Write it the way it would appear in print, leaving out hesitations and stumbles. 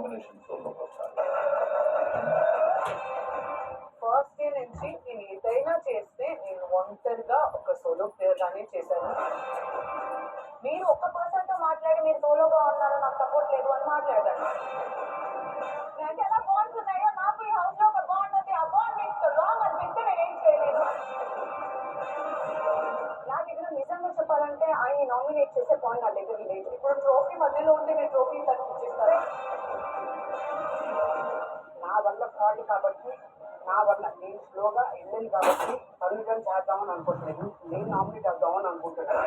Nomination సోలోకి వస్తాను. First day నుంచి నేను ఏదైనా చేస్తే నేను ఒంటరిగా ఒక సోలో ప్లేయర్ గానే చేశాను. మీరు ఒక పర్సన్ తో మాట్లాడి మీరు సోలోగా ఉన్నారు, నాకు సపోర్ట్ లేదు అని మాట్లాడాను. నాకు ఎలా బాండ్స్ ఉన్నాయో నాకు ఈ హౌస్ లో ఒక బాండ్ ఉంది. ఆ బాండ్ మీకు రాంగ్ అనిపిస్తే నేను ఏం చేయలేను. నా దగ్గర నిజంగా చెప్పాలంటే ఆయన నామినేట్ చేసే పాయింట్ నా దగ్గర లేదు. ఇప్పుడు ట్రోఫీ మధ్యలో ఉంటే నేను ట్రోఫీ తగ్గిస్తాను. నా వల్ల కాదు కాబట్టి, నా వల్ల నేను స్లోగా వెళ్ళాను కాబట్టి తల్లిదండ్రులు చేద్దామని అనుకోవట్లేదు. నేను నామినేట్ అవుదామని అనుకుంటున్నాను.